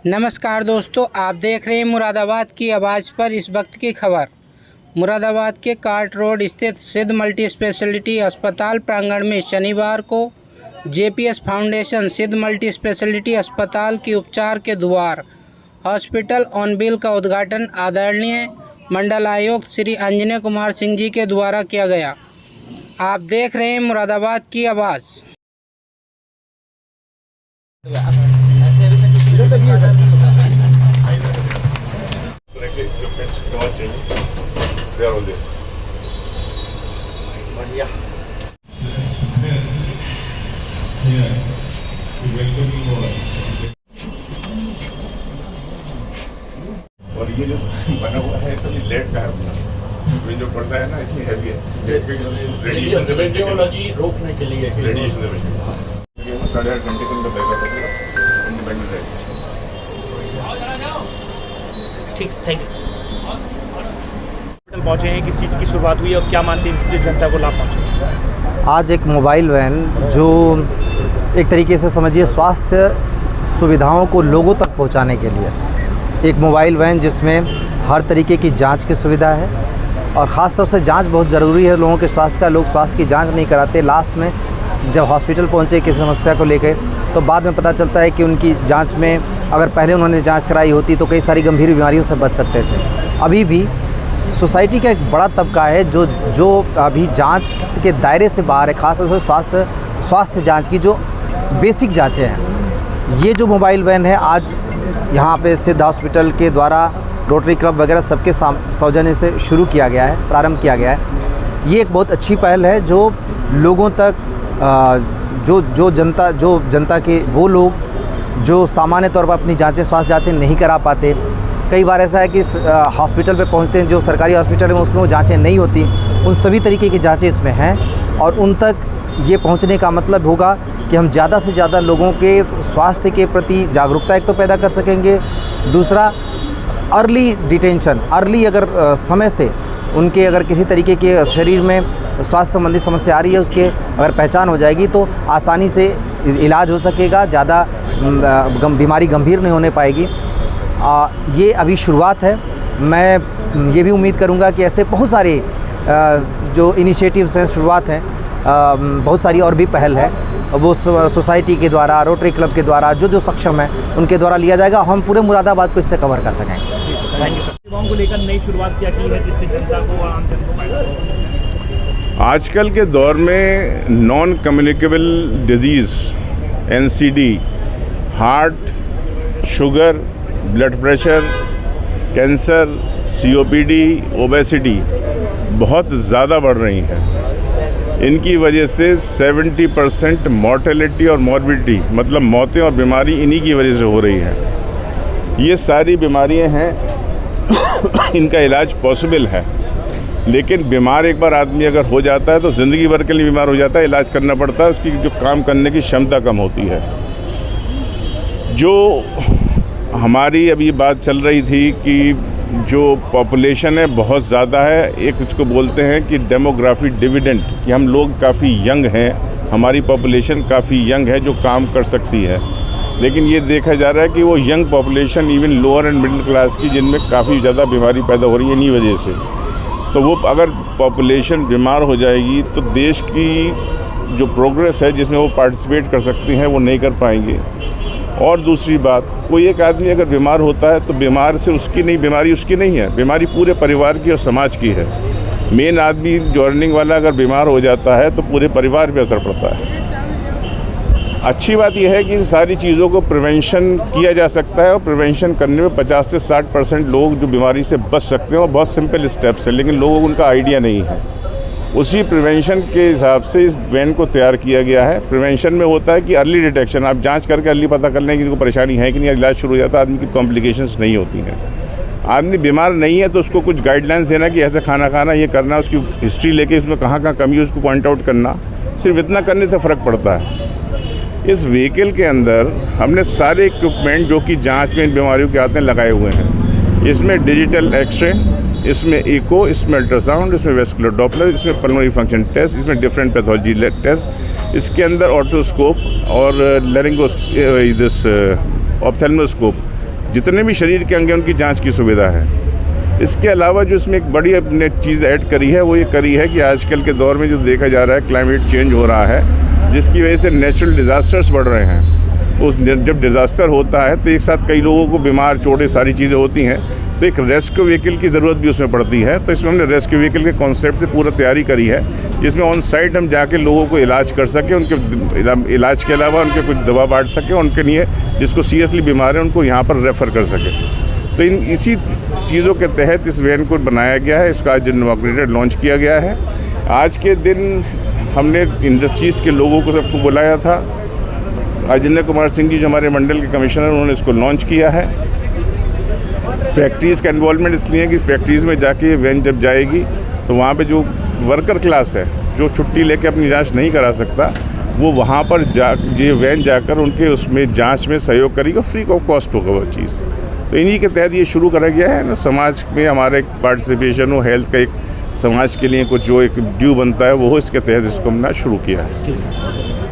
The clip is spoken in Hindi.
नमस्कार दोस्तों, आप देख रहे हैं मुरादाबाद की आवाज़ पर इस वक्त की खबर। मुरादाबाद के कार्ट रोड स्थित सिद्ध मल्टी स्पेशलिटी अस्पताल प्रांगण में शनिवार को जेपीएस फाउंडेशन सिद्ध मल्टी स्पेशलिटी अस्पताल की उपचार के द्वार हॉस्पिटल ऑन व्हील का उद्घाटन आदरणीय मंडल आयुक्त श्री अंजनी कुमार सिंह जी के द्वारा किया गया। आप देख रहे हैं मुरादाबाद की आवाज़। और ये जो बना हुआ है सब लेड का है, ये जो पड़ता है ना इतनी हैवी है। रेडिएशन रोकने के लिए रेडिएशन 8.5 घंटे के अंदर बैकअप होगा, इंडिपेंडेंट रहेगा। ठीक पहुँचे हैं, किस चीज़ की शुरुआत हुई और क्या मानते हैं इससे जनता को लाभ पहुँचे? आज एक मोबाइल वैन जो एक तरीके से समझिए स्वास्थ्य सुविधाओं को लोगों तक पहुंचाने के लिए एक मोबाइल वैन जिसमें हर तरीके की जांच की सुविधा है और ख़ास तौर से जांच बहुत ज़रूरी है लोगों के स्वास्थ्य का। लोग स्वास्थ्य की जांच नहीं कराते, लास्ट में जब हॉस्पिटल पहुंचे किसी समस्या को लेकर तो बाद में पता चलता है कि उनकी जांच में अगर पहले उन्होंने जांच कराई होती तो कई सारी गंभीर बीमारियों से बच सकते थे। अभी भी सोसाइटी का एक बड़ा तबका है जो अभी जांच के दायरे से बाहर है, ख़ास तौर से स्वास्थ्य जांच की जो बेसिक जांचें हैं। ये जो मोबाइल वैन है आज यहाँ पे सिद्ध हॉस्पिटल के द्वारा रोटरी क्लब वगैरह सबके सौजन्य से शुरू किया गया है, प्रारंभ किया गया है। ये एक बहुत अच्छी पहल है जो लोगों तक जो जनता के वो लोग जो सामान्य तौर पर अपनी जांचें स्वास्थ्य जांचें नहीं करा पाते। कई बार ऐसा है कि हॉस्पिटल पे पहुंचते हैं, जो सरकारी हॉस्पिटल में उसमें वो जांचें नहीं होती, उन सभी तरीके की जांचें इसमें हैं और उन तक ये पहुंचने का मतलब होगा कि हम ज़्यादा से ज़्यादा लोगों के स्वास्थ्य के प्रति जागरूकता एक तो पैदा कर सकेंगे, दूसरा अर्ली डिटेंशन, अर्ली अगर समय से उनके अगर किसी तरीके के शरीर में स्वास्थ्य संबंधी समस्या आ रही है उसके अगर पहचान हो जाएगी तो आसानी से इलाज हो सकेगा, ज़्यादा बीमारी गंभीर नहीं होने पाएगी। ये अभी शुरुआत है। मैं ये भी उम्मीद करूँगा कि ऐसे बहुत सारे जो इनिशिएटिव्स हैं, शुरुआत हैं, बहुत सारी और भी पहल है वो सोसाइटी के द्वारा, रोटरी क्लब के द्वारा जो सक्षम है उनके द्वारा लिया जाएगा। हम पूरे मुरादाबाद को इससे कवर कर सकेंगे। Thank you sir. युवाओं को लेकर नई शुरुआत क्या की है जिससे जनता को और आम जन को फायदा हो? आजकल के दौर में non communicable disease NCD, heart, sugar, blood pressure, cancer, COPD, obesity बहुत ज़्यादा बढ़ रही हैं। इनकी वजह से 70% मॉर्टेलिटी और मॉर्बिडिटी मतलब मौतें और बीमारी इन्हीं की वजह से हो रही है। ये सारी बीमारियां हैं इनका इलाज पॉसिबल है, लेकिन बीमार एक बार आदमी अगर हो जाता है तो ज़िंदगी भर के लिए बीमार हो जाता है, इलाज करना पड़ता है, उसकी जो काम करने की क्षमता कम होती है। जो हमारी अभी बात चल रही थी कि जो पॉपुलेशन है बहुत ज़्यादा है, एक इसको बोलते हैं कि डेमोग्राफी डिविडेंड, कि हम लोग काफ़ी यंग हैं, हमारी पॉपुलेशन काफ़ी यंग है जो काम कर सकती है, लेकिन ये देखा जा रहा है कि वो young population even lower and middle class की जिनमें काफ़ी ज़्यादा बीमारी पैदा हो रही है इन्हीं वजह से। तो वो अगर पॉपुलेशन बीमार हो जाएगी तो देश की जो प्रोग्रेस है जिसमें वो पार्टिसिपेट कर सकते हैं वो नहीं कर पाएंगे। और दूसरी बात, कोई एक आदमी अगर बीमार होता है तो बीमारी उसकी नहीं है, बीमारी पूरे परिवार की और समाज की है। मेन आदमी जो अर्निंग वाला अगर बीमार हो जाता है तो पूरे परिवार पे असर पड़ता है। अच्छी बात यह है कि इन सारी चीज़ों को प्रिवेंशन किया जा सकता है और प्रिवेंशन करने में 50 से 60% लोग जो बीमारी से बच सकते हैं और बहुत सिंपल स्टेप्स हैं, लेकिन लोगों को उनका आइडिया नहीं है। उसी प्रिवेंशन के हिसाब से इस वैन को तैयार किया गया है। प्रिवेंशन में होता है कि अर्ली डिटेक्शन, आप जांच करके अर्ली पता कर लें कि इनको परेशानी है कि नहीं, इलाज शुरू हो जाता है, आदमी की कॉम्प्लिकेशंस नहीं होती हैं। आदमी बीमार नहीं है तो उसको कुछ गाइडलाइंस देना कि ऐसे खाना खाना, ये करना, उसकी हिस्ट्री लेके उसमें कहाँ कमी है उसको पॉइंट आउट करना, सिर्फ इतना करने से फ़र्क पड़ता है। इस व्हीकल के अंदर हमने सारे इक्विपमेंट जो कि जाँच में इन बीमारियों के आते हैं लगाए हुए हैं। इसमें डिजिटल एक्सरे, इसमें इको, इसमें अल्ट्रासाउंड, इसमें वेस्कुलर डॉपलर, इसमें पल्मोनरी फंक्शन टेस्ट, इसमें डिफरेंट पैथोलॉजी टेस्ट, इसके अंदर ऑर्थोस्कोप और लैरिंगोस्कोप, ऑप्थेल्मोस्कोप, जितने भी शरीर के अंग हैं उनकी जांच की सुविधा है। इसके अलावा जो इसमें एक बड़ी अपने चीज़ ऐड करी है वो ये करी है कि आजकल के दौर में जो देखा जा रहा है क्लाइमेट चेंज हो रहा है, जिसकी वजह से नेचुरल डिज़ास्टर्स बढ़ रहे हैं। उस जब डिज़ास्टर होता है तो एक साथ कई लोगों को बीमार चोटें सारी चीज़ें होती हैं, तो एक रेस्क्यू व्हीकल की ज़रूरत भी उसमें पड़ती है। तो इसमें हमने रेस्क्यू व्हीकल के कॉन्सेप्ट से पूरा तैयारी करी है, जिसमें ऑन साइट हम जाके लोगों को इलाज कर सकें, उनके इलाज के अलावा उनके कुछ दवा बांट सकें, उनके लिए जिसको सीरियसली बीमार है उनको यहाँ पर रेफ़र कर सकें। तो इसी चीज़ों के तहत इस वैन को बनाया गया है। इसका आज इनॉग्रेटेड लॉन्च किया गया है। आज के दिन हमने इंडस्ट्रीज़ के लोगों को सबको बुलाया था। अजय कुमार सिंह जी जो हमारे मंडल के कमिश्नर, उन्होंने इसको लॉन्च किया है। फैक्ट्रीज़ का इन्वॉल्वमेंट इसलिए है कि फैक्ट्रीज़ में जाके ये वैन जब जाएगी तो वहाँ पे जो वर्कर क्लास है, जो छुट्टी लेके अपनी जांच नहीं करा सकता, वो वहाँ पर ये वैन जाकर उनके उसमें जांच में सहयोग करेगी, फ्री ऑफ कॉस्ट होगा वो चीज़। तो इन्हीं के तहत ये शुरू करा गया है ना। समाज में हमारे पार्टिसिपेशन हो, हेल्थ का एक समाज के लिए कुछ जो एक ड्यू बनता है वो इसके तहत इसको हमने शुरू किया है।